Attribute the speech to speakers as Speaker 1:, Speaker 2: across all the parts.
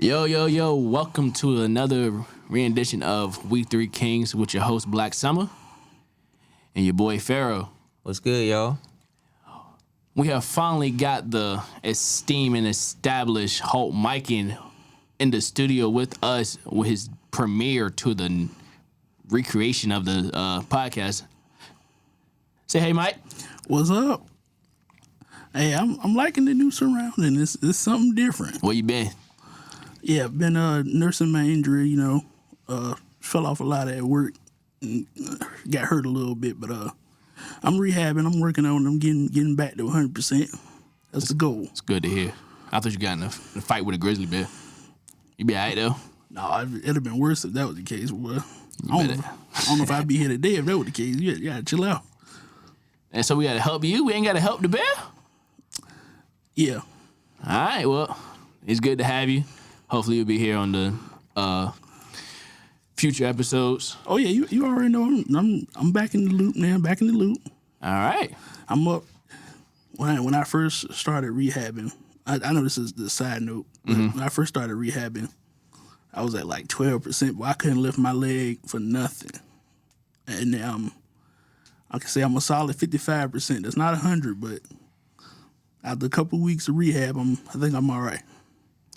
Speaker 1: Yo, yo, yo, welcome to another rendition of We3Kingz with your host, Black Summer, and your boy, Pharaoh.
Speaker 2: What's good, y'all?
Speaker 1: We have finally got the esteemed and established Holt Miking in the studio with us with his premiere to the recreation of the podcast. Say hey, Mike.
Speaker 3: What's up? Hey, I'm liking the new surrounding. It's something different.
Speaker 1: Where you been?
Speaker 3: Yeah, I've been nursing my injury. Fell off a lot at work, and, got hurt a little bit, but I'm rehabbing. I'm working on. I'm getting back to 100%. That's the goal.
Speaker 1: It's good to hear. I thought you got in a fight with a grizzly bear. You be alright though?
Speaker 3: No, it'd have been worse if that was the case. Well, I don't know if I'd be here today if that was the case. You gotta chill out.
Speaker 1: And so we gotta help you. We ain't gotta help the bear.
Speaker 3: Yeah.
Speaker 1: All right. Well, it's good to have you. Hopefully you'll be here on the future episodes.
Speaker 3: Oh yeah, you already know I'm back in the loop now. Back in the loop.
Speaker 1: All right.
Speaker 3: I'm up. When I first started rehabbing, I know this is the side note, but when I first started rehabbing, I was at like 12%, but I couldn't lift my leg for nothing. And now I can say I'm a solid 55%. That's not 100, but after a couple of weeks of rehab, I think I'm all right.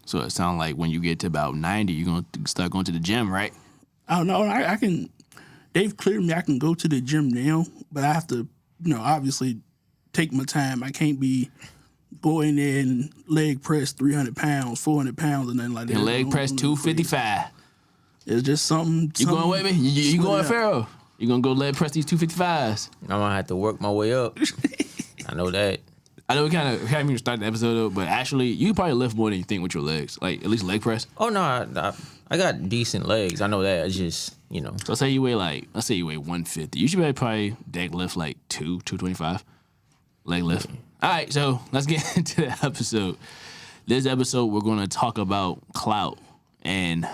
Speaker 1: So it sounds like when you get to about 90, you're going to start going to the gym, right?
Speaker 3: I don't know. I can. They've cleared me. I can go to the gym now, but I have to, obviously take my time. I can't be going there and leg press 300 pounds, 400 pounds, and nothing like that.
Speaker 1: And leg press 255.
Speaker 3: It's just something.
Speaker 1: You going with me? You going, Pharaoh? You going to go leg press these 255s?
Speaker 2: I'm going to have to work my way up. I know that.
Speaker 1: I know we kind of haven't even started the episode, though, but actually, you can probably lift more than you think with your legs. Like, at least leg press.
Speaker 2: Oh, no, I got decent legs. I know that. It's just,
Speaker 1: So let's say you weigh 150. You should probably deadlift like 225. Leg lift. All right, so let's get into the episode. This episode, we're going to talk about Clout and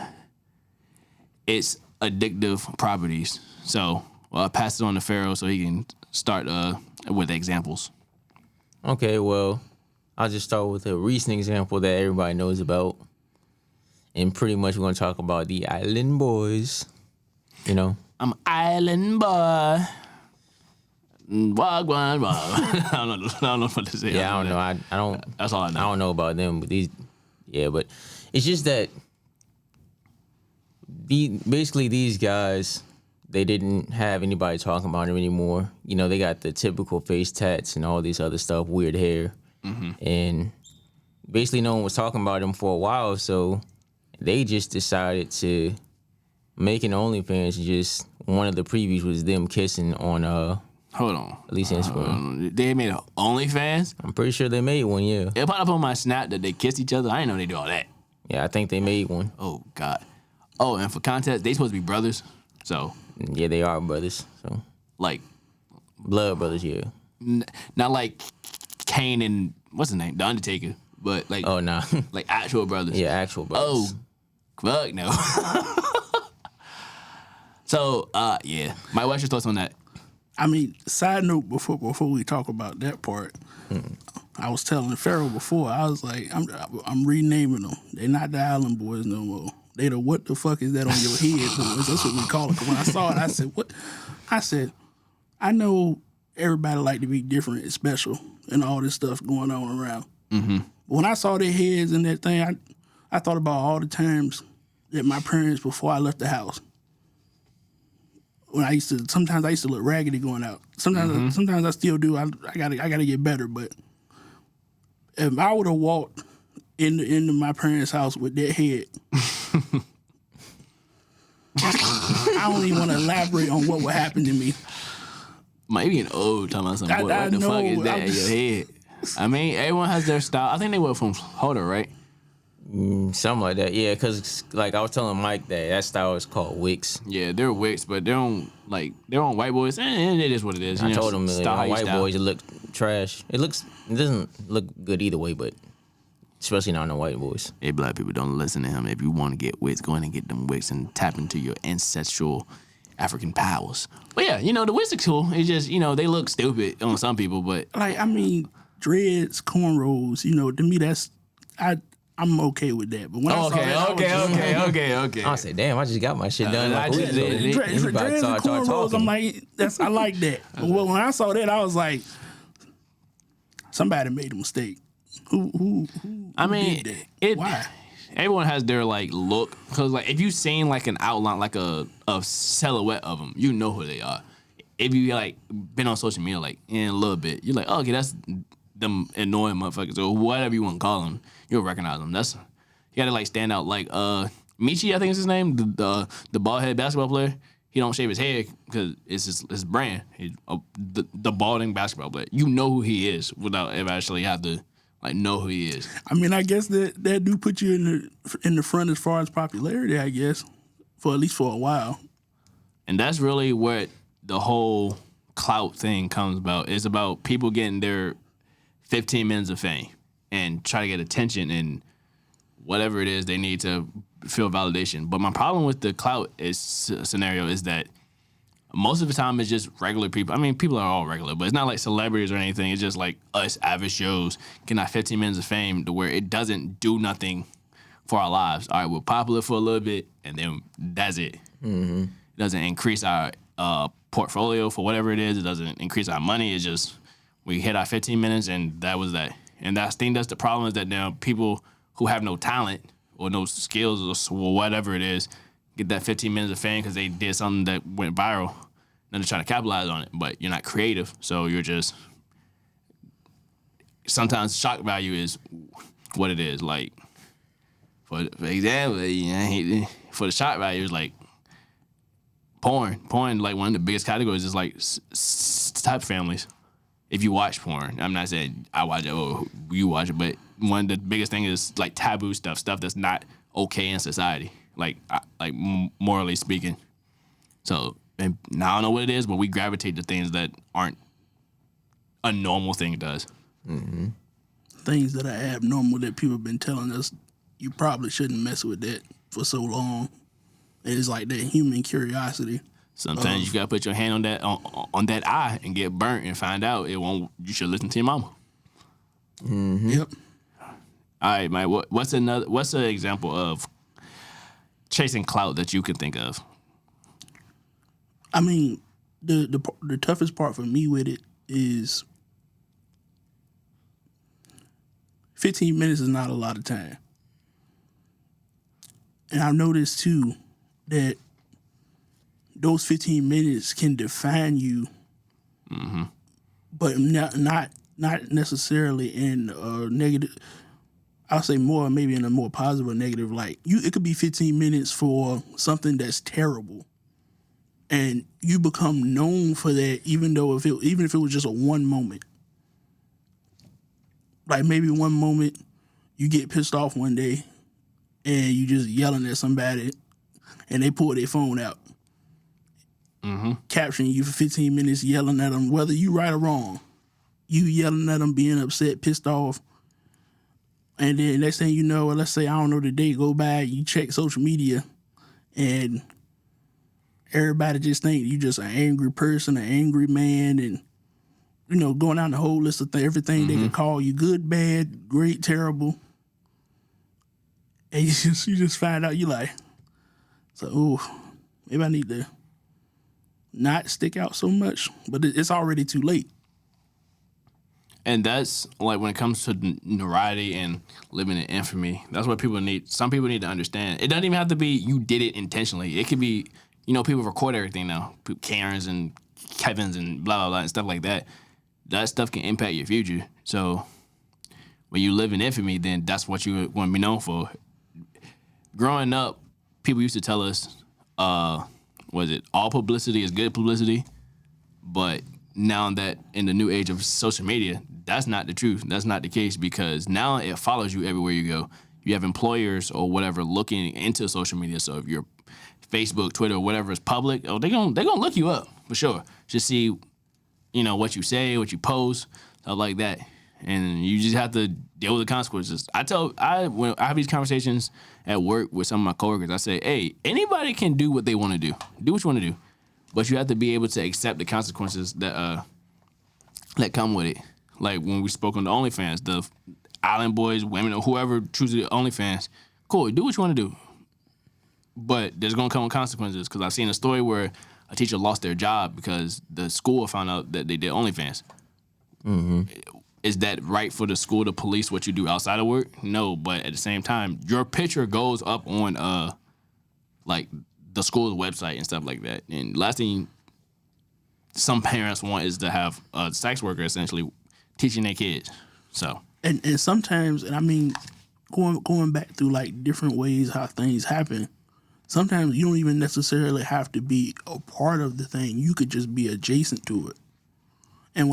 Speaker 1: its addictive properties. So I'll pass it on to Pharaoh so he can start with examples.
Speaker 2: Okay, well, I'll just start with a recent example that everybody knows about. And pretty much we're going to talk about the Island Boys,
Speaker 1: I'm Island Boy. Wagwan, I don't know what to say.
Speaker 2: Yeah, I don't know. I don't.
Speaker 1: That's all I know.
Speaker 2: I don't know about them, but but it's just that basically these guys, they didn't have anybody talking about them anymore. They got the typical face tats and all these other stuff, weird hair, and basically no one was talking about them for a while. So they just decided to make an OnlyFans. Just one of the previews was them kissing on
Speaker 1: Hold on.
Speaker 2: at least Instagram.
Speaker 1: They made an OnlyFans?
Speaker 2: I'm pretty sure they made one. Yeah.
Speaker 1: It popped up on my Snap that they kissed each other. I didn't know they do all that.
Speaker 2: Yeah, I think they made one.
Speaker 1: Oh God. Oh, and for context, they supposed to be brothers. So.
Speaker 2: Yeah, they are brothers. So
Speaker 1: Like.
Speaker 2: blood brothers. Yeah.
Speaker 1: Not like Kane and what's his name, The Undertaker, but like.
Speaker 2: Oh nah.
Speaker 1: Like actual brothers.
Speaker 2: Yeah, actual brothers.
Speaker 1: Oh, fuck no. So, yeah. Mike, what's your thoughts on that?
Speaker 3: I mean, side note before we talk about that part, I was telling Pharaoh before, I was like, I'm renaming them. They're not the Island Boys no more. They the what the fuck is that on your head boys? That's what we call it. 'Cause when I saw it, I said, what? I said, I know everybody like to be different and special and all this stuff going on around. But when I saw their heads and that thing, I thought about all the times that my parents, before I left the house, when sometimes I used to look raggedy going out. Sometimes I still do. I gotta get better. But if I would have walked into my parents' house with that head, I don't even want to elaborate on what would happen to me.
Speaker 1: Maybe an old talking about something. What the fuck is that in your head? I mean, everyone has their style. I think they were from Florida, right?
Speaker 2: Something like that, yeah. Because like I was telling Mike that style is called Wicks.
Speaker 1: Yeah, they're Wicks, but they're on white boys, and it is what it is.
Speaker 2: I told them white boys it look trash. It doesn't look good either way, but especially not on the white boys.
Speaker 1: Hey, black people, don't listen to him. If you want to get Wicks, go ahead and get them Wicks and tap into your ancestral African powers. But yeah, the Wicks are cool. It's just they look stupid on some people, but
Speaker 3: dreads, cornrows. To me, I'm okay with that. But when I saw that,
Speaker 1: Okay.
Speaker 2: I said, damn, I just got my shit done.
Speaker 1: I just did.
Speaker 3: Dreads and cornrows, I'm like, I like that. But when I saw that, I was like, somebody made a mistake. Who did that? Why?
Speaker 1: Everyone has their like look, because like if you seen like an outline, like a silhouette of them, you know who they are. If you like been on social media like in a little bit, you're like, oh, okay, that's them annoying motherfuckers or whatever you want to call them. You'll recognize them. That's, you gotta like stand out. Like Michi, I think is his name, the bald head basketball player. He don't shave his hair because it's his brand. He's the balding basketball player. You know who he is without ever actually have to like know who he is.
Speaker 3: I mean, I guess that do put you in the front as far as popularity. I guess for at least for a while.
Speaker 1: And that's really what the whole clout thing comes about. It's about people getting their 15 minutes of fame and try to get attention and whatever it is they need to feel validation. But my problem with the clout scenario is that most of the time it's just regular people. I mean, people are all regular, but it's not like celebrities or anything. It's just like us average Joes getting our 15 minutes of fame to where it doesn't do nothing for our lives. All right, we're popular for a little bit, and then that's it. Mm-hmm. It doesn't increase our portfolio for whatever it is. It doesn't increase our money. It's just we hit our 15 minutes, and that was that. And I think that's the problem, is that now people who have no talent or no skills or whatever it is get that 15 minutes of fame because they did something that went viral. And they're trying to capitalize on it, but you're not creative, so you're just... Sometimes shock value is what it is. Like, for example, for the shock value, it's like porn. Porn, like one of the biggest categories is like type families. If you watch porn, I'm not saying I watch it or you watch it, but one of the biggest things is like taboo stuff that's not okay in society, like morally speaking. So, and now I don't know what it is, but we gravitate to things that aren't a normal thing does.
Speaker 2: Mm-hmm.
Speaker 3: Things that are abnormal that people have been telling us you probably shouldn't mess with that for so long. It's like that human curiosity.
Speaker 1: Sometimes you gotta put your hand on that eye and get burnt and find out it won't. You should listen to your mama.
Speaker 2: Mm-hmm.
Speaker 3: Yep.
Speaker 1: All right, Mike. What's an example of chasing clout that you can think of?
Speaker 3: I mean, the toughest part for me with it is 15 minutes is not a lot of time. And I've noticed too that those 15 minutes can define you,
Speaker 1: mm-hmm.
Speaker 3: but not necessarily in a negative. I'll say more, maybe in a more positive or negative light. It could be 15 minutes for something that's terrible, and you become known for that, even if it was just a one moment. Like maybe one moment you get pissed off one day, and you just yelling at somebody, and they pull their phone out.
Speaker 1: Mm-hmm.
Speaker 3: Capturing you for 15 minutes, yelling at them, whether you right or wrong. You yelling at them, being upset, pissed off. And then next thing you know, let's say, I don't know, the day go by, you check social media, and everybody just think you just an angry person, an angry man, and, you know, going down the whole list of everything they can call you, good, bad, great, terrible. And you just find out, you like, so, maybe I need to not stick out so much, but it's already too late.
Speaker 1: And that's like when it comes to notoriety and living in infamy, that's what some people need to understand. It doesn't even have to be you did it intentionally. It could be, you know, people record everything now. Karens and Kevins and blah, blah, blah, and stuff like that. That stuff can impact your future. So when you live in infamy, then that's what you want to be known for. Growing up, people used to tell us, all publicity is good publicity, but now that in the new age of social media, that's not the truth. That's not the case, because now it follows you everywhere you go. You have employers or whatever looking into social media. So if your Facebook, Twitter, whatever is public, they're gonna look you up for sure. Just see, you know, what you say, what you post, stuff like that. And you just have to deal with the consequences. When I have these conversations at work with some of my coworkers, I say, hey, anybody can do what they want to do. Do what you want to do. But you have to be able to accept the consequences that come with it. Like when we spoke on the OnlyFans, island boys, women, or whoever chooses OnlyFans, cool, do what you want to do. But there's going to come with consequences, because I've seen a story where a teacher lost their job because the school found out that they did OnlyFans. Mm-hmm. Is that right for the school to police what you do outside of work? No, but at the same time, your picture goes up on like the school's website and stuff like that. And last thing some parents want is to have a sex worker essentially teaching their kids. So
Speaker 3: and sometimes, and I mean, going back through like different ways how things happen. Sometimes you don't even necessarily have to be a part of the thing. You could just be adjacent to it. And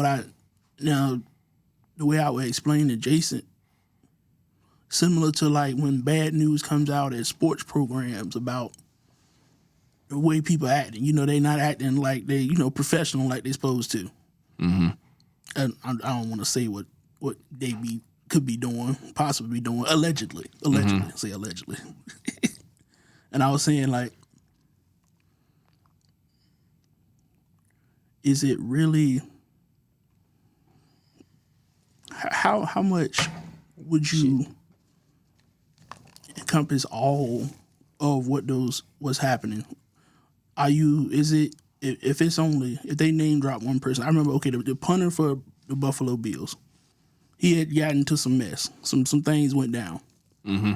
Speaker 3: the way I would explain adjacent, similar to like when bad news comes out at sports programs about the way people acting. You know, they not acting like they, professional like they're supposed to. Mm-hmm. And I don't want to say what they could be doing, possibly doing, allegedly. Say allegedly. And I was saying, like, is it really, how much would you encompass all of what's happening? If they name drop one person, I remember, okay, the punter for the Buffalo Bills, he had gotten into some mess. Some things went down. Mm-hmm.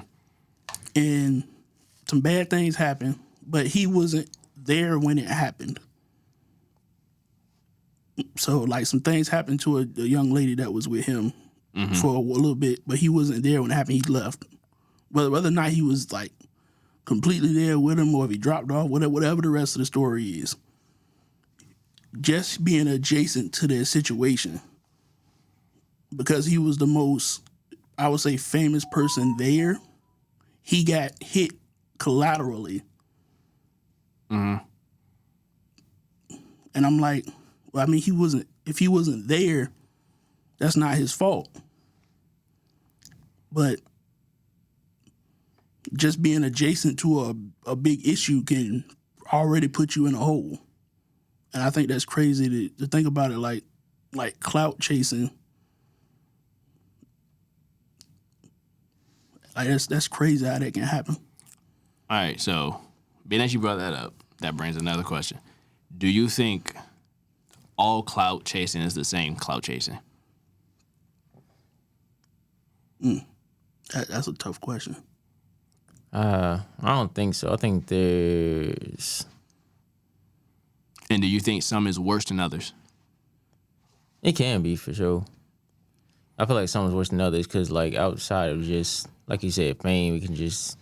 Speaker 3: And some bad things happened, but he wasn't there when it happened. So, like, some things happened to a young lady that was with him for a little bit, but he wasn't there when it happened. He left. Whether or not he was, like, completely there with him or if he dropped off, whatever the rest of the story is, just being adjacent to their situation, because he was the most, I would say, famous person there, he got hit collaterally. Mm-hmm. And I'm like, well, I mean, if he wasn't there, that's not his fault. But just being adjacent to a big issue can already put you in a hole. And I think that's crazy to think about it like clout chasing. Like that's crazy how that can happen.
Speaker 1: All right, so being that you brought that up, that brings another question. Do you think all clout chasing is the same clout chasing?
Speaker 3: That's a tough question.
Speaker 2: I don't think so. I think there's...
Speaker 1: And do you think some is worse than others?
Speaker 2: It can be, for sure. I feel like some is worse than others because, like, outside of just, like you said, fame, we can just...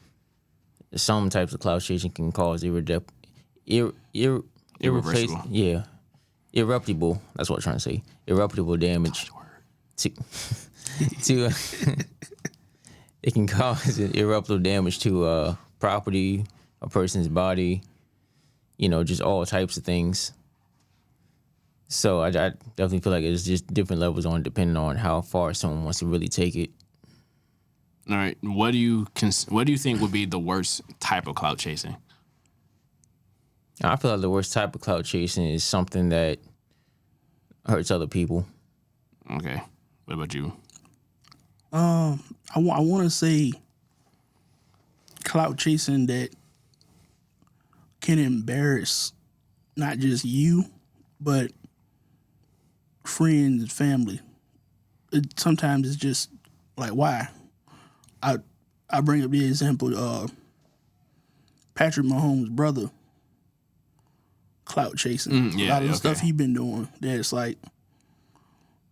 Speaker 2: Some types of clout chasing can cause irreversible. Yeah. Irreparable. That's what I'm trying to say. Irreparable damage. To it can cause irreparable damage to property, a person's body, just all types of things. So I definitely feel like it's just different levels depending on how far someone wants to really take it.
Speaker 1: All right. What do you think would be the worst type of clout chasing?
Speaker 2: I feel like the worst type of clout chasing is something that hurts other people.
Speaker 1: Okay. What about you?
Speaker 3: I want to say clout chasing that can embarrass not just you, but friends and family. Sometimes it's just like, why? I bring up the example, Patrick Mahomes' brother, clout chasing. A lot of the stuff he been doing, that's like,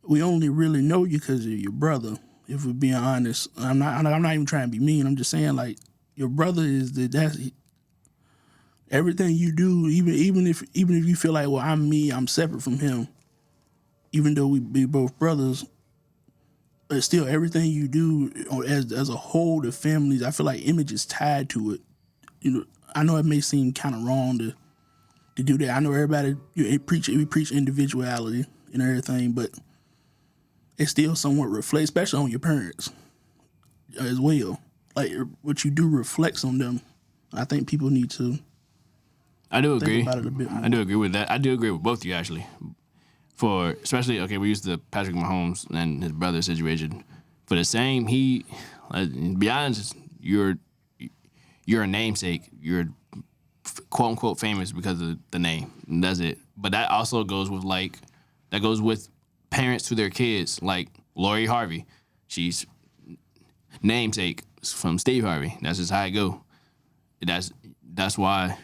Speaker 3: we only really know you because of your brother. If we're being honest, I'm not even trying to be mean. I'm just saying, like, your brother is that's everything you do. Even if you feel like, well, I'm separate from him. Even though we be both brothers, but still, everything you do as a whole, the families, I feel like image is tied to it. I know it may seem kind of wrong to do that. I know everybody we preach individuality and everything, but it still somewhat reflects, especially on your parents as well. Like, what you do reflects on them. I think people need to think about it a bit more.
Speaker 1: I do agree with that. I do agree with both of you, actually. For especially, we use the Patrick Mahomes and his brother situation. for the same, to be honest, you're a namesake. You're quote unquote famous because of the name. And that's it. But that also goes with parents to their kids. Like Lori Harvey, she's namesake from Steve Harvey. That's just how it go. That's why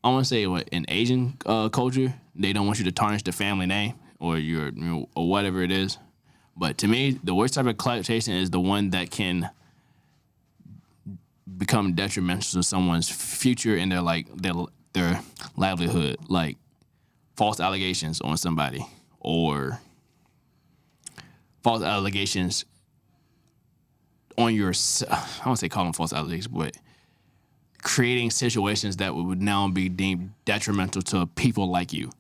Speaker 1: I want to say in Asian culture they don't want you to tarnish the family name or or whatever it is. But to me, the worst type of clout chasing is the one that can become detrimental to someone's future and their livelihood, like false allegations on somebody or false allegations on your. I don't say call them false allegations, but creating situations that would now be deemed detrimental to people like you.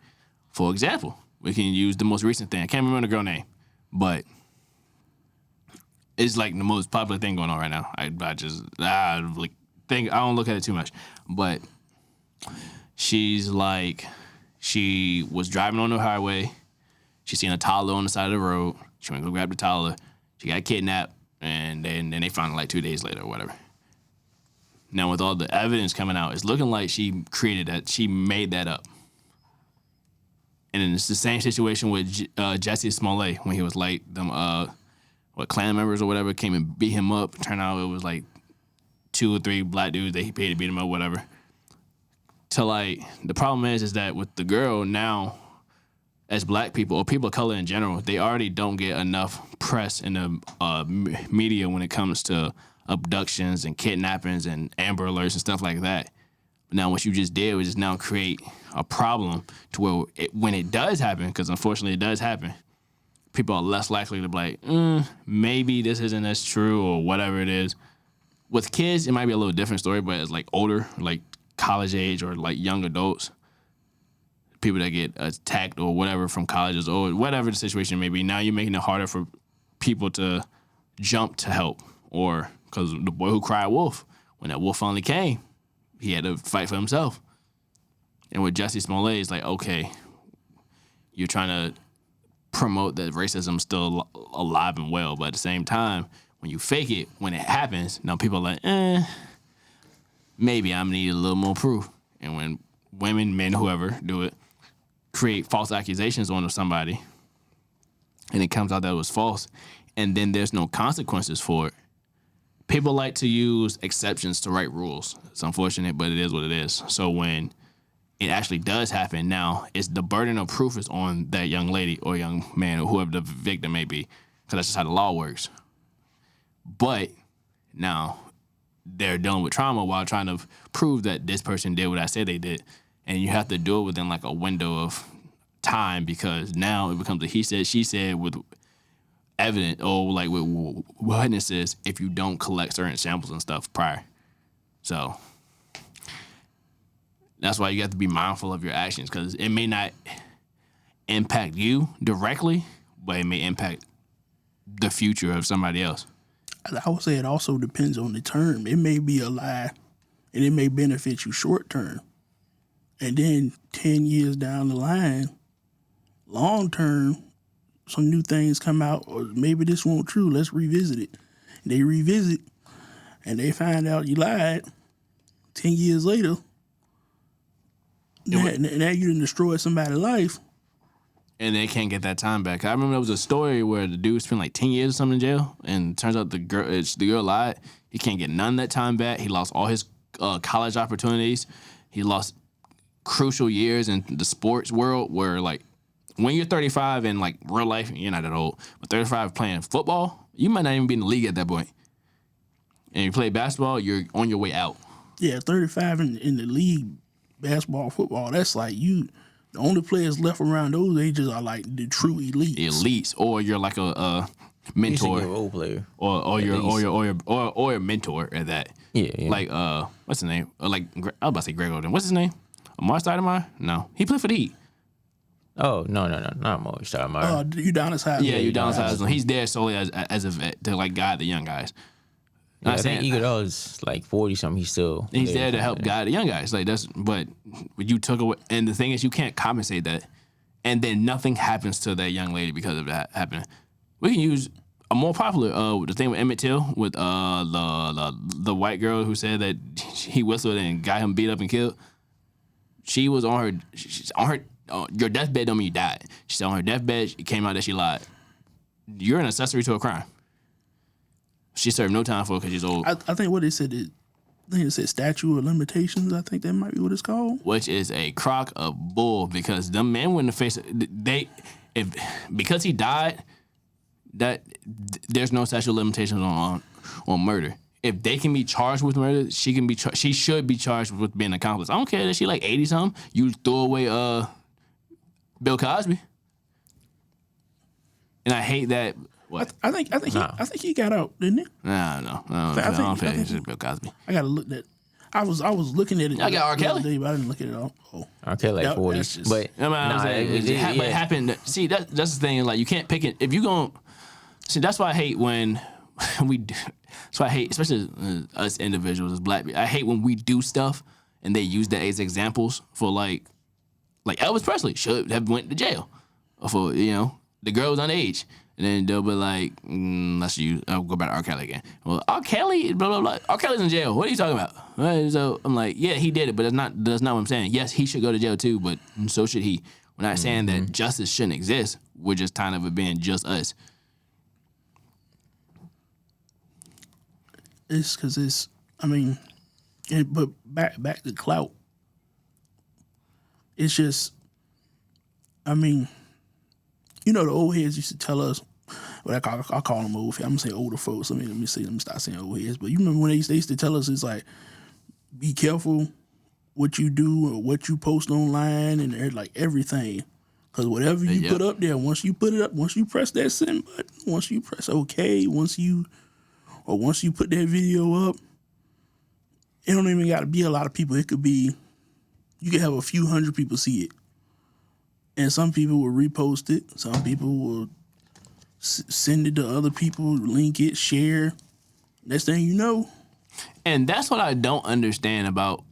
Speaker 1: For example, we can use the most recent thing. I can't remember the girl name, but it's like the most popular thing going on right now. I don't look at it too much, but she was driving on the highway. She seen a toddler on the side of the road. She went to go grab the toddler. She got kidnapped, and then they found her like 2 days later or whatever. Now, with all the evidence coming out, it's looking like she created that. She made that up. And then it's the same situation with Jussie Smollett when he was like them, Klan members or whatever came and beat him up. Turned out it was like 2 or 3 black dudes that he paid to beat him up, whatever. The problem is that with the girl now, as black people or people of color in general, they already don't get enough press in the media when it comes to abductions and kidnappings and Amber Alerts and stuff like that. But now what you just did was just now create a problem to where when it does happen, because unfortunately it does happen, people are less likely to be like, maybe this isn't as true or whatever it is. With kids, it might be a little different story, but it's like older, like college age or like young adults, people that get attacked or whatever from colleges or whatever the situation may be, now you're making it harder for people to jump to help. Or because the boy who cried wolf, when that wolf finally came, he had to fight for himself. And with Jussie Smollett, it's like, okay, you're trying to promote that racism's still alive and well, but at the same time, when you fake it, when it happens, now people are like, maybe I need a little more proof. And when women, men, whoever do it, create false accusations on somebody, and it comes out that it was false, and then there's no consequences for it, people like to use exceptions to write rules. It's unfortunate, but it is what it is. So when it actually does happen, now it's the burden of proof is on that young lady or young man or whoever the victim may be, because that's just how the law works. But now they're dealing with trauma while trying to prove that this person did what I said they did. And you have to do it within like a window of time, because now it becomes a he said, she said with evidence or like with witnesses if you don't collect certain samples and stuff prior. So that's why you have to be mindful of your actions, because it may not impact you directly, but it may impact the future of somebody else.
Speaker 3: I would say it also depends on the term. It may be a lie, and it may benefit you short term. And then 10 years down the line, long term, some new things come out, or maybe this won't true, let's revisit it. And they revisit, and they find out you lied 10 years later. Now you done destroyed somebody's life.
Speaker 1: And they can't get that time back. I remember there was a story where the dude spent like 10 years or something in jail, and it turns out the girl lied. He can't get none of that time back. He lost all his college opportunities. He lost crucial years in the sports world where, like, when you're 35 in, like, real life, you're not that old, but 35 playing football, you might not even be in the league at that point. And you play basketball, you're on your way out.
Speaker 3: Yeah, 35 in the league, basketball, football, that's like you... The only players left around those ages are like the true elites.
Speaker 1: Elites, or you're like a mentor,
Speaker 2: a role player,
Speaker 1: or you're a mentor at that.
Speaker 2: Yeah.
Speaker 1: Like what's his name? Like I was about to say Greg Oden. What's his name? Amar Stoudemire? No, he played for the Heat.
Speaker 2: Oh no, not Amar Stoudemire.
Speaker 3: Udonis Haslem.
Speaker 1: Yeah, Udonis Haslem. He's there solely as a vet to like guide the young guys.
Speaker 2: Yeah, I think Iguodala's like 40 something. He's
Speaker 1: there to help guide the young guys. Like but you took away, and the thing is, you can't compensate that, and then nothing happens to that young lady because of that happening. We can use a more popular the thing with Emmett Till with the white girl who said that he whistled and got him beat up and killed. She was on her your deathbed don't mean you died. She said on her deathbed it came out that she lied. You're an accessory to a crime. She served no time for it because she's old.
Speaker 3: I think what they said it said statute of limitations. I think that might be what it's called.
Speaker 1: Which is a crock of bull because them men wouldn't face because he died. That there's no statute of limitations on murder. If they can be charged with murder, she should be charged with being an accomplice. I don't care that she like 80 something. You throw away Bill Cosby, and I hate that. What?
Speaker 3: I think he got out, didn't he?
Speaker 1: No. I don't think it's Bill Cosby.
Speaker 3: I gotta look that. I was looking at it.
Speaker 1: I got R. Kelly,
Speaker 3: day, but I didn't look at it all. Oh.
Speaker 2: R. Kelly like 40, but
Speaker 1: it happened. See, that's the thing. Like you can't pick it if you gon' see. That's why I hate when we. That's why I hate, especially us individuals as black people. I hate when we do stuff and they use that as examples for like Elvis Presley should have went to jail for the girl was underage. And then they'll be like, I'll go back to R. Kelly again. Well, R. Kelly, blah, blah, blah. R. Kelly's in jail. What are you talking about? Right, so I'm like, yeah, he did it, but that's not what I'm saying. Yes, he should go to jail too, but so should he. We're not saying that justice shouldn't exist. We're just kind of it being just us.
Speaker 3: It's because but back to Clout. It's just, the old heads used to tell us, I call them old heads. I'm going to say older folks. Let me stop saying old heads. But you remember when they used to tell us, it's like, be careful what you do or what you post online and like everything. Because whatever you put up there, once you put it up, once you press that send button, once you press OK, once you put that video up, it don't even got to be a lot of people. It could be, you could have a few hundred people see it. And some people will repost it. Some people will send it to other people, link it, share. Next thing you know.
Speaker 1: And that's what I don't understand about,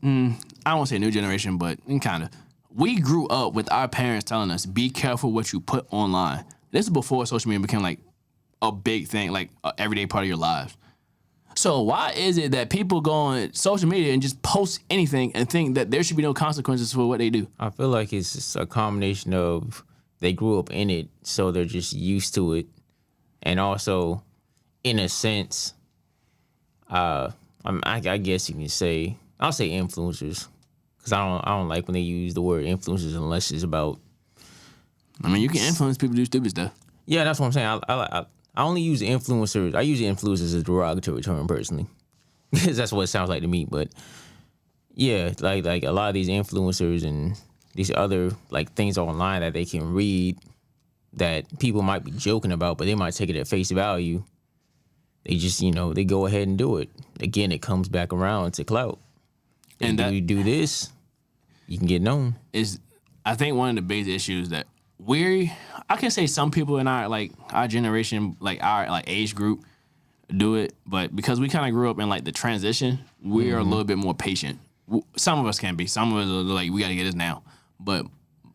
Speaker 1: I don't want to say new generation, but kind of. We grew up with our parents telling us, be careful what you put online. This is before social media became like a big thing, like an everyday part of your lives. So why is it that people go on social media and just post anything and think that there should be no consequences for what they do?
Speaker 2: I feel like it's just a combination of they grew up in it, so they're just used to it. And also, in a sense, I guess you can say, I'll say influencers. Because I don't like when they use the word influencers unless it's about...
Speaker 1: you can influence people to do stupid stuff.
Speaker 2: Yeah, that's what I'm saying. I only use influencers. I use influencers as a derogatory term personally, because that's what it sounds like to me. But yeah, like a lot of these influencers and these other like things online that they can read that people might be joking about, but they might take it at face value. They just they go ahead and do it. Again, it comes back around to clout. And you do this, you can get known.
Speaker 1: I think one of the biggest issues that I can say some people in our generation, like our age group, do it, but because we kind of grew up in like the transition, we are a little bit more patient. Some of us can be. Some of us are like, we got to get this now. But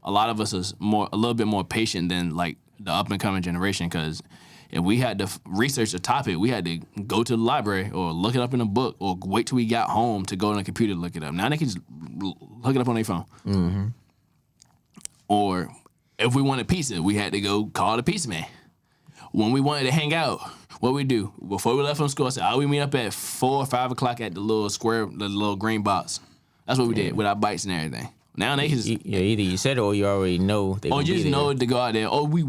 Speaker 1: a lot of us is a little bit more patient than like the up and coming generation, because if we had to research a topic, we had to go to the library or look it up in a book or wait till we got home to go on a computer to look it up. Now they can just look it up on their phone. Mm-hmm. Or if we wanted pizza, we had to go call the pizza man. When we wanted to hang out, what we do? Before we left from school, I said, we meet up at 4 or 5 o'clock at the little square, the little green box. That's what we did with our bikes and everything. Now they can just...
Speaker 2: Yeah, either you said it or you already know.
Speaker 1: Or you just know to go out there. Or we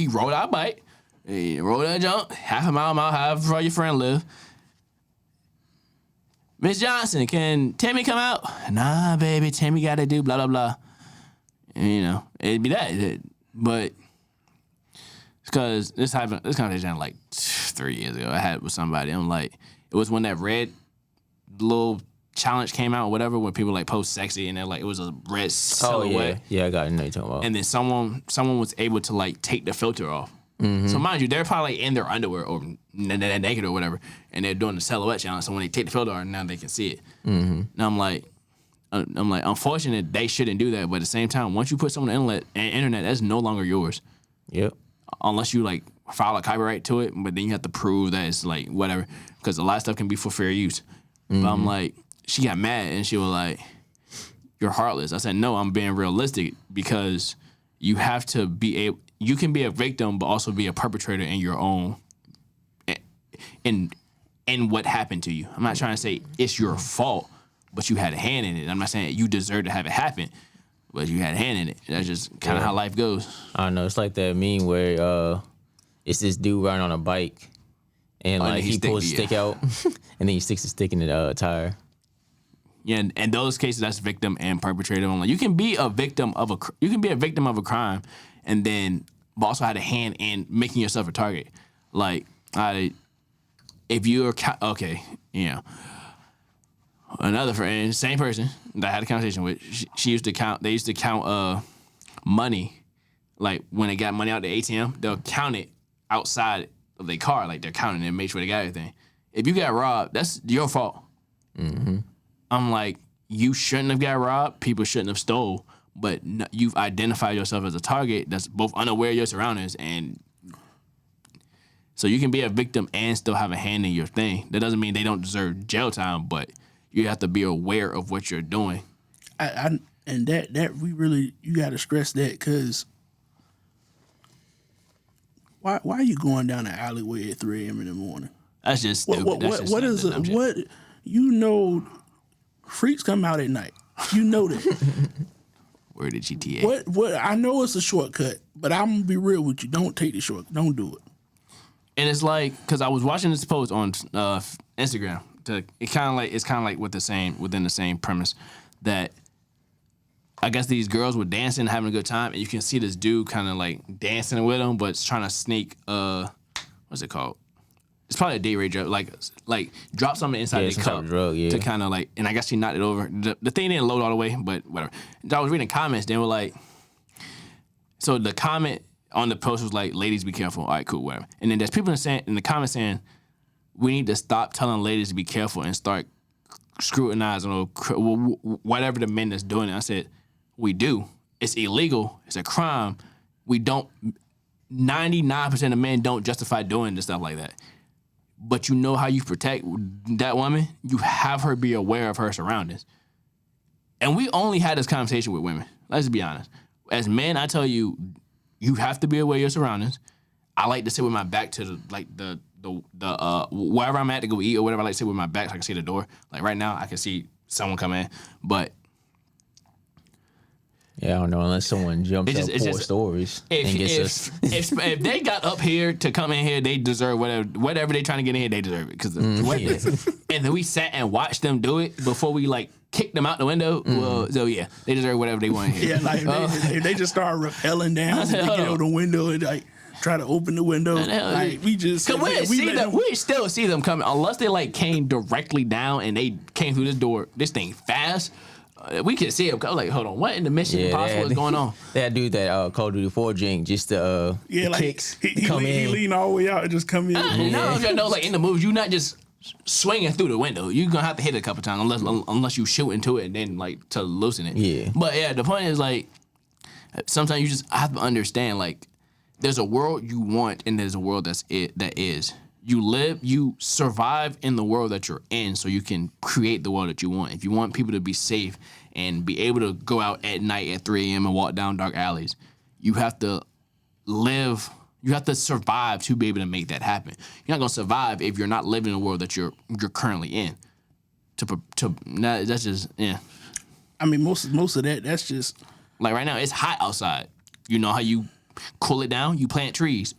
Speaker 1: rode our bike, rode that jump, half a mile, however far your friend live. Miss Johnson, can Timmy come out? Nah, baby, Timmy got to do blah, blah, blah. And, it'd be that. But because this conversation like 3 years ago, I had it with somebody. I'm like, it was when that red little challenge came out or whatever, when people like post sexy and they're like, it was a red silhouette.
Speaker 2: Oh, yeah, I got it. Know you're talking about.
Speaker 1: And then someone was able to like take the filter off. Mm-hmm. So mind you, they're probably like, in their underwear or naked or whatever, and they're doing the silhouette challenge. So when they take the filter off, now they can see it. Mm-hmm. Now I'm like, unfortunate they shouldn't do that, but at the same time, once you put something on the internet, that's no longer yours.
Speaker 2: Yep.
Speaker 1: Unless you like file a copyright to it, but then you have to prove that it's like whatever, because a lot of stuff can be for fair use. But I'm like, she got mad and she was like, "You're heartless." I said, "No, I'm being realistic because you have to be able. You can be a victim, but also be a perpetrator in your own, in what happened to you. I'm not trying to say it's your fault, but you had a hand in it. I'm not saying you deserve to have it happen, but you had a hand in it. That's just kind of how life goes."
Speaker 2: I don't know. It's like that meme where it's this dude riding on a bike, and like he pulls a stick out, and then he sticks the stick in the tire.
Speaker 1: Yeah, in those cases, that's victim and perpetrator. I'm like, you can be a victim of a crime, and then also had a hand in making yourself a target. Like, if you're another friend, same person that I had a conversation with, she used to count. They used to count money, like when they got money out the ATM, they'll count it outside of their car, like they're counting it and make sure they got everything. If you got robbed, that's your fault. Mm-hmm. I'm like, you shouldn't have got robbed. People shouldn't have stole, but you've identified yourself as a target that's both unaware of your surroundings, and so you can be a victim and still have a hand in your thing. That doesn't mean they don't deserve jail time, but you have to be aware of what you're doing.
Speaker 3: And that we really, you got to stress that, because why are you going down the alleyway at 3 a.m. in the morning?
Speaker 1: That's just stupid.
Speaker 3: What you know, freaks come out at night. You know that.
Speaker 1: Word of GTA.
Speaker 3: What I know it's a shortcut, but I'm gonna be real with you. Don't take the shortcut. Don't do it.
Speaker 1: And it's like, because I was watching this post on Instagram. It's kind of like within the same premise that I guess these girls were dancing, having a good time, and you can see this dude kind of like dancing with them, but it's trying to sneak what's it called? It's probably a day rate drug, like drop something inside the cup to kind of like, and I guess she knocked it over. The thing didn't load all the way, but whatever. I was reading comments, they were like, so the comment on the post was like, "Ladies, be careful." All right, cool, whatever. And then there's people in the comments saying, "We need to stop telling ladies to be careful and start scrutinizing or whatever the men that's doing it." I said, "We do. It's illegal. It's a crime. We don't. 99% of men don't justify doing this stuff like that. But you know how you protect that woman? You have her be aware of her surroundings." And we only had this conversation with women. Let's be honest. As men, I tell you, you have to be aware of your surroundings. I like to sit with my back to the wherever I'm at to go eat or whatever. I like to sit with my back so I can see the door. Like right now, I can see someone come in, but
Speaker 2: yeah, I don't know, unless someone jumps up 4 stories and gets us.
Speaker 1: If they got up here to come in here, they deserve whatever they trying to get in here, they deserve it. And then we sat and watched them do it before we like kicked them out the window. Well, so yeah, they deserve whatever they want here.
Speaker 3: Yeah, like if they just start rappelling down to get out the window and like try to open the window, like we just
Speaker 1: we still see them coming unless they like came directly down and they came through this thing fast. We can see him. Like, hold on, what in the Mission Impossible is going on?
Speaker 2: That dude that Call of Duty 4 jink just the
Speaker 3: like
Speaker 2: kicks
Speaker 3: he lean all the way out and just come in.
Speaker 1: No, like in the movies, you're not just swinging through the window. You're gonna have to hit it a couple times unless you shoot into it and then like to loosen it. Yeah. But yeah, the point is like sometimes you just have to understand like there's a world you want and there's a world that is. You survive in the world that you're in so you can create the world that you want. If you want people to be safe and be able to go out at night at 3 a.m. and walk down dark alleys, you have to survive to be able to make that happen. You're not going to survive if you're not living in the world that you're currently in. That's just, yeah.
Speaker 3: I mean, most of that's just...
Speaker 1: Like right now, it's hot outside. You know how you cool it down? You plant trees.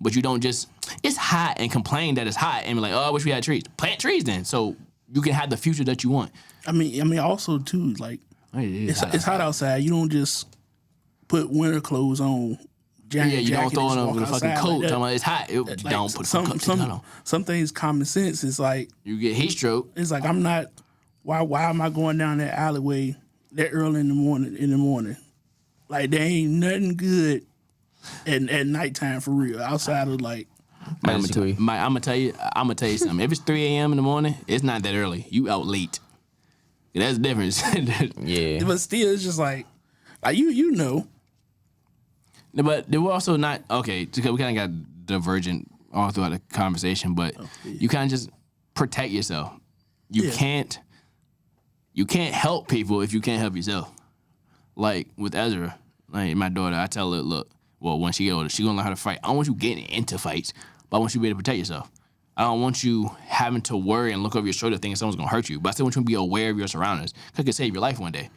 Speaker 1: But you don't just, it's hot and complain that it's hot and be like, oh, I wish we had trees. Plant trees then, so you can have the future that you want.
Speaker 3: I mean, also too, like it's hot outside. You don't just put winter clothes on.
Speaker 1: You don't throw it over the fucking coat. Like it's hot. Don't put on.
Speaker 3: Some things common sense. It's like
Speaker 1: you get heat stroke.
Speaker 3: It's like I'm not. Why am I going down that alleyway that early in the morning? Like there ain't nothing good. At nighttime for real, outside of like.
Speaker 1: I'm gonna tell you something. If it's 3 a.m. in the morning, it's not that early. You out late. That's the difference.
Speaker 2: Yeah.
Speaker 3: But still, it's just like you know.
Speaker 1: But they were also not okay. Because we kind of got divergent all throughout the conversation, but you kind of just protect yourself. You can't help people if you can't help yourself. Like with Ezra, like my daughter, I tell her, look, well, when she get older, she gonna learn how to fight. I don't want you getting into fights, but I want you to be able to protect yourself. I don't want you having to worry and look over your shoulder thinking someone's gonna hurt you, but I still want you to be aware of your surroundings. Because it could save your life one day.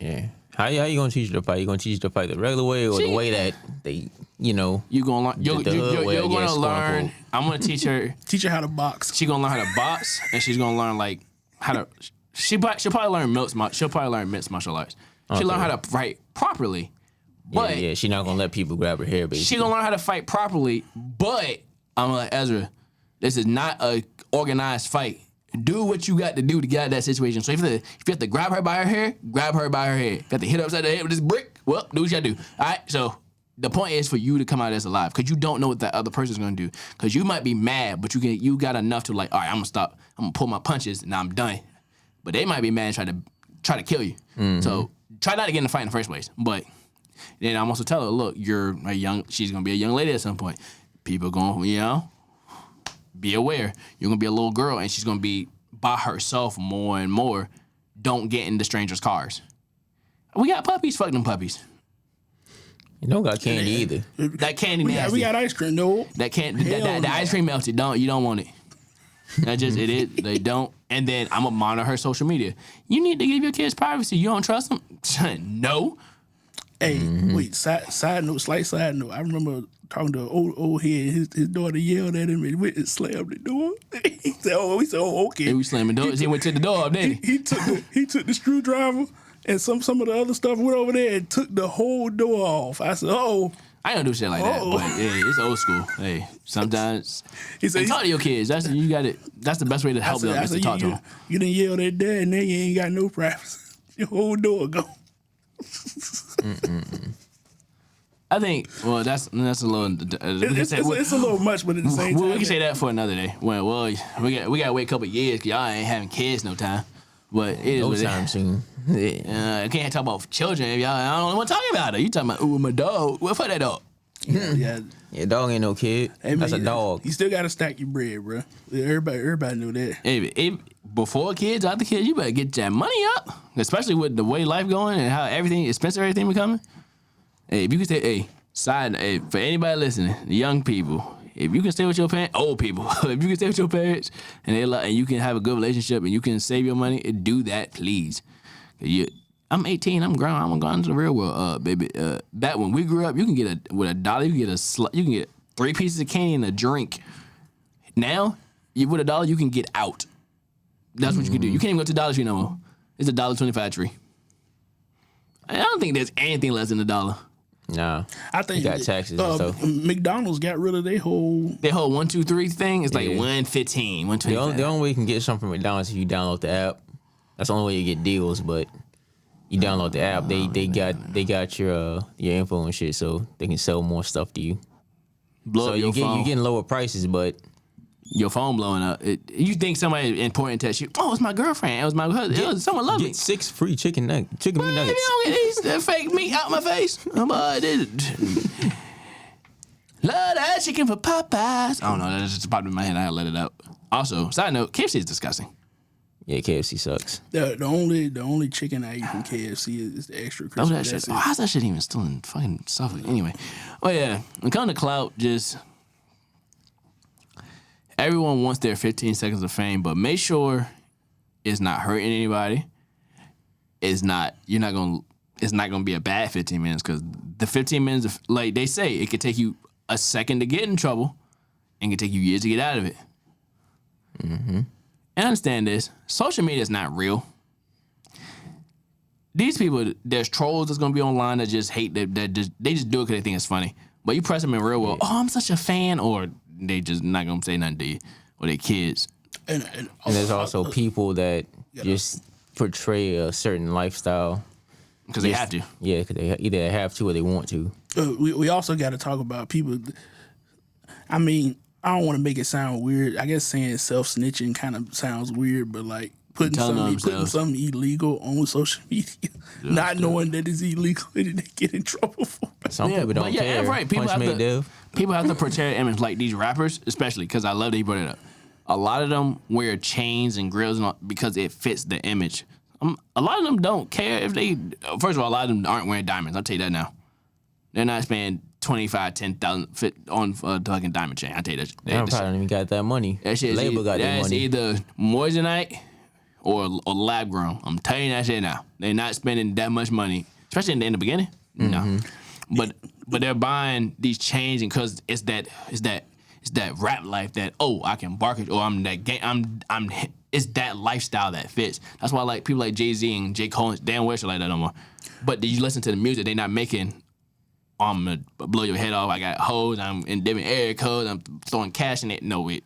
Speaker 2: Yeah. How you gonna teach her to fight? You gonna teach her to fight the regular way or the way that they,
Speaker 1: you gonna learn? You're gonna learn. I'm gonna teach her.
Speaker 3: Teach her how to box.
Speaker 1: She's gonna learn how to box, and she's gonna learn like how to. She'll probably learn mixed martial arts. She'll learn how to fight properly. But
Speaker 2: she's not gonna let people grab her hair, basically.
Speaker 1: She's gonna learn how to fight properly, but I'm like, Ezra, this is not a organized fight. Do what you got to do to get out of that situation. So if you have to grab her by her hair, grab her by her hair. If you have to hit her upside the head with this brick, well, do what you gotta do. All right, so the point is for you to come out as alive, because you don't know what that other person's gonna do. Because you might be mad, but you got enough to like, all right, I'm gonna stop. I'm gonna pull my punches, and I'm done. But they might be mad and try to kill you. Mm-hmm. So try not to get in the fight in the first place. But then I'm also tell her, look, she's gonna be a young lady at some point. People gonna, be aware. You're gonna be a little girl, and she's gonna be by herself more and more. Don't get into strangers' cars. We got puppies. Fuck them puppies.
Speaker 2: You don't got candy either.
Speaker 1: That candy nasty.
Speaker 3: We got ice cream. No.
Speaker 1: That candy. The ice cream melted. You don't want it. That just it is. They don't. And then I'm gonna monitor her social media. You need to give your kids privacy. You don't trust them? No.
Speaker 3: Hey, wait. Side note. Slight side note. I remember talking to an old head. His daughter yelled at him and went and slammed the door. He said, "Oh, okay."
Speaker 1: He was slamming doors. He went to the door, didn't
Speaker 3: he? He took the screwdriver and some of the other stuff, went over there and took the whole door off. I said, "Oh."
Speaker 1: I don't do shit like that, but it's old school. Hey, sometimes talk to your kids. That's the best way to help them is to talk to them.
Speaker 3: You done yelled at dad, and then you ain't got no privacy. Your whole door gone.
Speaker 1: I think. Well, that's a little.
Speaker 3: It's a little much, but at the same time,
Speaker 1: we can say that for another day. Well, we got to wait a couple of years because y'all ain't having kids no time. But it is
Speaker 2: no
Speaker 1: what
Speaker 2: time soon.
Speaker 1: I can't talk about children if y'all. I don't want to talk about it. You talking about my dog? Well, fuck that dog.
Speaker 3: Yeah.
Speaker 2: Your dog ain't no kid. Hey, that's a dog.
Speaker 3: You still gotta stack your bread, bro. Everybody knew that.
Speaker 1: Hey, before kids, after kids, you better get that money up. Especially with the way life going and how expensive everything becoming. Hey, if you can say, for anybody listening, the young people, if you can stay with your parents, old people, if you can stay with your parents and you can have a good relationship and you can save your money, do that, please. I'm 18. I'm grown. I'm gonna go into the real world, baby. Back when we grew up, you can get with $1, you can get 3 pieces of candy and a drink. Now, with $1, you can get out. That's what you can do. You can't even go to Dollar Tree no more. It's $1.25 tree. I don't think there's anything less than $1.
Speaker 2: No,
Speaker 3: I think
Speaker 2: you got taxes and stuff.
Speaker 3: McDonald's got rid of their whole
Speaker 1: 1, 2, 3 thing. It's like $1.15, $1.25.
Speaker 2: The only way you can get something from McDonald's is if you download the app. That's the only way you get deals. But you download the app, they got your info and shit, so they can sell more stuff to you. You're getting lower prices, but
Speaker 1: your phone blowing up. You think somebody important text you? Oh, it's my girlfriend. It was my husband. It was someone lovely.
Speaker 2: Get 6 free chicken meat nuggets.
Speaker 1: If you don't get these fake meat out my face, I did it. Love that chicken for Popeyes. I don't know. That just popped in my head. I had to let it out. Also, side note, KFC is disgusting.
Speaker 2: Yeah, KFC sucks.
Speaker 3: The only chicken I eat from KFC is the extra crispy.
Speaker 1: That shit. How's that shit even still in fucking stuff? Anyway, when it comes to Clout, just everyone wants their 15 seconds of fame, but make sure it's not hurting anybody. It's not gonna be a bad 15 minutes because the 15 minutes, of, like they say, it could take you a second to get in trouble, and it can take you years to get out of it. Mm-hmm. And understand this: social media is not real. These people, there's trolls that's gonna be online that just hate they just do it because they think it's funny. But you press them in real world, oh, I'm such a fan, or they just not gonna say nothing to you, or they kids.
Speaker 2: And there's also people that just portray a certain lifestyle
Speaker 1: because they have to.
Speaker 2: Yeah, because they either have to or they want to.
Speaker 3: We also got to talk about people. I mean, I don't want to make it sound weird. I guess saying self-snitching kind of sounds weird, but like putting something illegal on social media, not knowing that it's illegal and they get in trouble for it.
Speaker 2: Some people don't care.
Speaker 1: Right. People people have to portray an image like these rappers, especially because I love that he brought it up. A lot of them wear chains and grills and all, because it fits the image. A lot of them don't care if they. First of all, a lot of them aren't wearing diamonds. I'll tell you that now. They're not spending $10,000 on a fucking diamond chain. I'll tell you that.
Speaker 2: I probably don't even got that money.
Speaker 1: That shit
Speaker 2: Label got that money.
Speaker 1: That's either moissanite or lab grown. I'm telling you that shit now. They're not spending that much money, especially in the beginning. No, but they're buying these chains because it's that rap life that I can bark it or I'm that game. It's that lifestyle that fits. That's why like people like Jay-Z and J. Cole, they don't wear shit like that no more. But did you listen to the music? They not making. I'm gonna blow your head off. I got hoes. I'm in different area codes. I'm throwing cash in it. No, they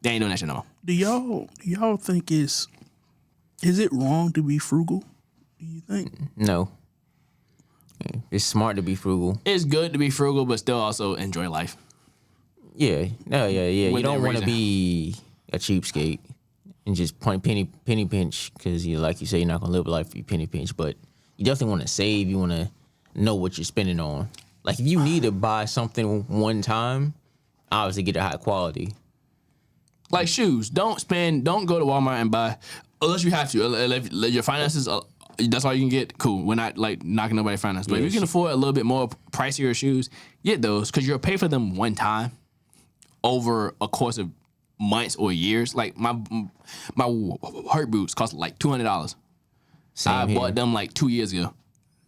Speaker 1: ain't doing that shit no more.
Speaker 3: Do y'all think is it wrong to be frugal? Do you think?
Speaker 2: No. It's smart to be frugal.
Speaker 1: It's good to be frugal, but still also enjoy life.
Speaker 2: Yeah. No, yeah.
Speaker 1: With
Speaker 2: You don't
Speaker 1: that
Speaker 2: want to be a cheapskate and just penny pinch because like you say, you're not gonna live a life if you penny pinch. But you definitely want to save. You want to know what you're spending on. Like if you need to buy something one time, obviously get it high quality.
Speaker 1: Like shoes, don't go to Walmart and buy unless you have to. If your finances, that's all you can get. Cool, we're not like knocking nobody's finance, but if you can afford a little bit more pricier shoes, get those because you'll pay for them one time over a course of months or years. Like my hurt boots cost like $200. I bought them like 2 years ago.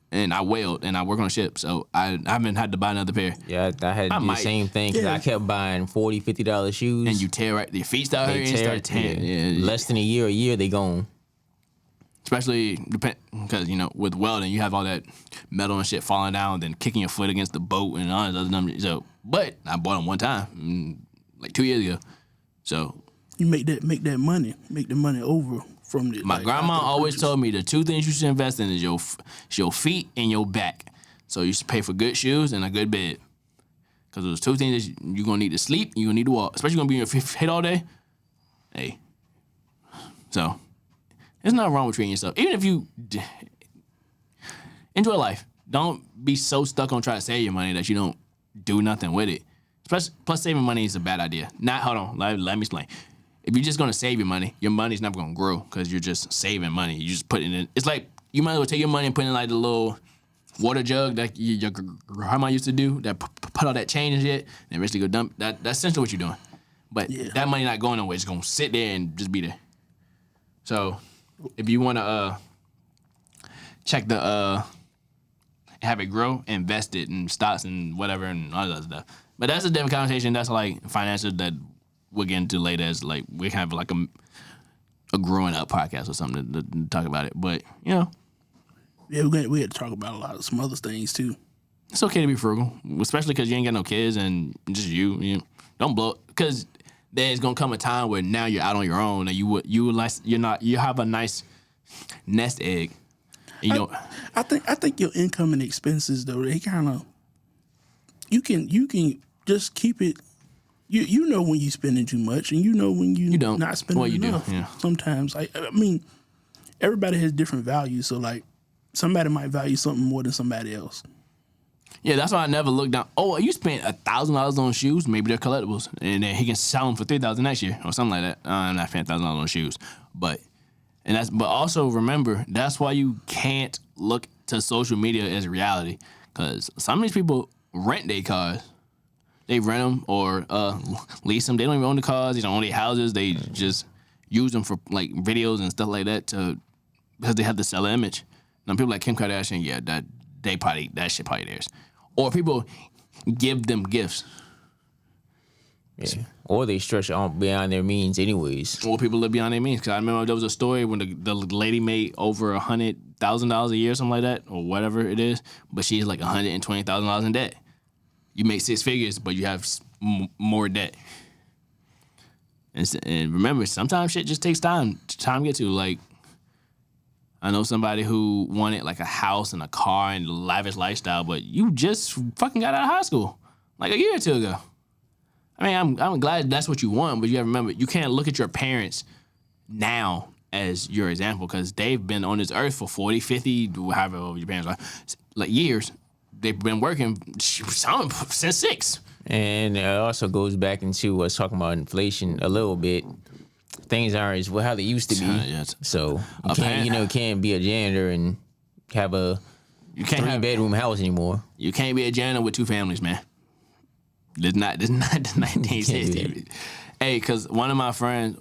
Speaker 1: And I wailed, and I work on a ship, so I haven't had to buy another pair.
Speaker 2: Yeah, I had to do the same thing because I kept buying $40, $50 shoes.
Speaker 1: And you tear your feet start hurting and start tearing. Yeah.
Speaker 2: Less than a year, they gone.
Speaker 1: Especially because, with welding, you have all that metal and shit falling down, then kicking your foot against the boat and all that other numbers. So, but I bought them one time, like 2 years ago. So
Speaker 3: you make the money over. From the,
Speaker 1: my grandma always told me the two things you should invest in is your feet and your back. So you should pay for good shoes and a good bed. Because those two things you're going to need to sleep, you're going to need to walk. Especially going to be in your head all day. Hey. So, there's nothing wrong with treating yourself. Even if you enjoy life. Don't be so stuck on trying to save your money that you don't do nothing with it. Plus saving money is a bad idea. Hold on, let me explain. If you're just gonna save your money's never gonna grow because you're just saving money. You just put it in. It's like you might as well take your money and put it in like the little water jug that your grandma used to do. That put all that change and shit, and eventually go dump. That's essentially what you're doing. But that money not going nowhere. It's gonna sit there and just be there. So if you wanna check the have it grow, invest it in stocks and whatever and all that other stuff. But that's a different conversation. That's like financial that we'll get into later as like we have like a growing up podcast or something to talk about it. But
Speaker 3: yeah, we had to talk about a lot of some other things too.
Speaker 1: It's okay to be frugal, especially because you ain't got no kids and just you don't blow it because there's gonna come a time where now you're out on your own and you have a nice nest egg.
Speaker 3: I think your income and expenses though they kind of you can just keep it. You know when you spending too much, and you know when you don't. Not spending enough. Do. Yeah. Sometimes, I mean, everybody has different values. So, like, somebody might value something more than somebody else.
Speaker 1: Yeah, that's why I never look down. Oh, you spent $1,000 on shoes? Maybe they're collectibles, and then he can sell them for $3,000 next year or something like that. I'm not spending $1,000 on shoes, but also remember that's why you can't look to social media as reality because some of these people rent their cars. They rent them or lease them. They don't even own the cars. They don't own their houses. They just use them for like videos and stuff like that because they have to sell an image. Now people like Kim Kardashian, that shit probably theirs. Or people give them gifts.
Speaker 2: Yeah. Or they stretch on beyond their means anyways.
Speaker 1: Or people live beyond their means. Because I remember there was a story when the lady made over $100,000 a year, something like that, or whatever it is, but she's like $120,000 in debt. You make six figures, but you have more debt. And remember, sometimes shit just takes time to get to. Like, I know somebody who wanted like a house and a car and a lavish lifestyle, but you just fucking got out of high school like a year or two ago. I mean, I'm glad that's what you want, but you gotta remember, you can't look at your parents now as your example because they've been on this earth for 40, 50, however old your parents are, like years. They've been working some since 6.
Speaker 2: And it also goes back into us talking about inflation a little bit. Things aren't as well how they used to be. So you can't be a janitor and have a 3-bedroom house anymore.
Speaker 1: You can't be a janitor with 2 families, man. This not 1960. Hey, because one of my friends,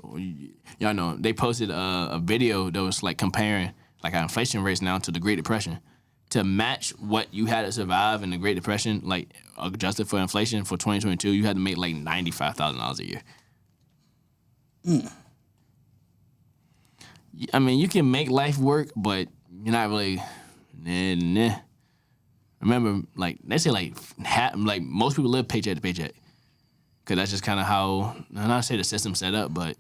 Speaker 1: y'all know, they posted a video that was like comparing like our inflation rates now to the Great Depression. To match what you had to survive in the Great Depression, like adjusted for inflation for 2022, you had to make like $95,000 a year. I mean, you can make life work, but you're not really. Nah. Remember, like they say, like most people live paycheck to paycheck, because that's just kind of how. I'm not say the system's set up, but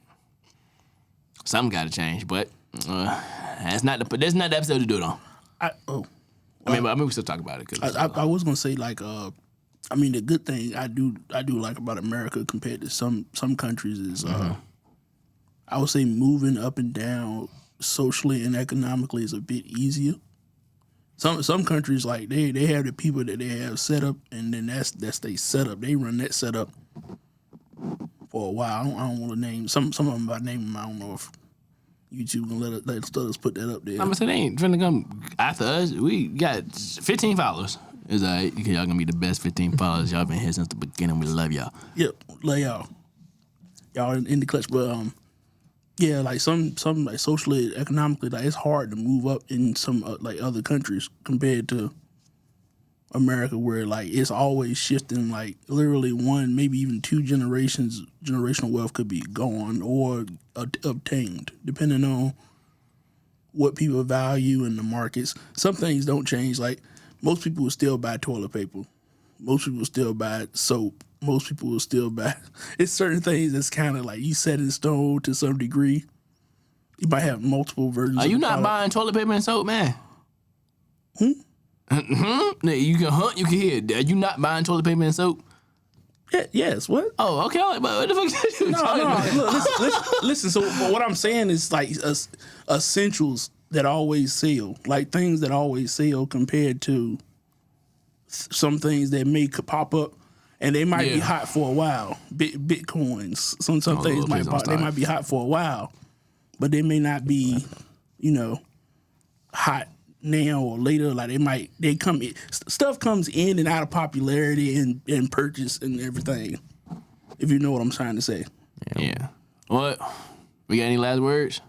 Speaker 1: something got to change. But that's not the episode to do it on. I mean, we still talk about it. Cause
Speaker 3: I was gonna say like, I mean, the good thing I do like about America compared to some countries is, I would say moving up and down socially and economically is a bit easier. Some countries like they have the people that they have set up, and then that's they setup. They run that setup for a while. I don't want to name some of them by name. I don't know if YouTube gonna let us put that up there.
Speaker 1: I'm gonna say they ain't finna come after us. We got 15 followers. It's all right. Y'all gonna be the best 15 followers. Y'all been here since the beginning. We love y'all.
Speaker 3: Yep, love y'all. Y'all in the clutch, but yeah, like some like socially, economically, like it's hard to move up in some like other countries compared to America, where like it's always shifting. Like literally 1, maybe even 2 generational wealth could be gone or obtained, depending on what people value in the markets. Some things don't change. Like most people will still buy toilet paper. Most people will still buy soap. Most people will still buy. It's certain things that's kind of like you set in stone to some degree. You might have multiple versions.
Speaker 1: Are you not buying toilet paper and soap, man? You can hunt, you can hear. Are you not buying toilet paper and soap?
Speaker 3: Yeah, yes. What?
Speaker 1: Oh, okay. But what the fuck is you talking about?
Speaker 3: Look, listen. So what I'm saying is like essentials that always sell, like things that always sell compared to some things that may pop up. And they might be hot for a while. Bitcoins. Some things might pop. They might be hot for a while, but they may not be, hot now or later. Like stuff comes in and out of popularity and purchase and everything. If you know what I'm trying to say.
Speaker 1: Yeah. What? We got any last words?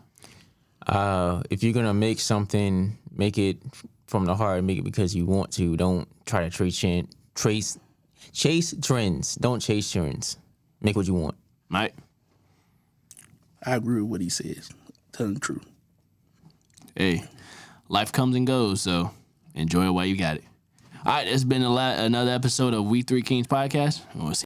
Speaker 2: If you're gonna make something, make it from the heart. Make it because you want to. Don't try to chase trends. Don't chase trends. Make what you want.
Speaker 1: Mike?
Speaker 3: I agree with what he says. Telling the truth.
Speaker 1: Hey, life comes and goes, so enjoy it while you got it. All right, it's been another episode of We3Kingz Podcast. We'll see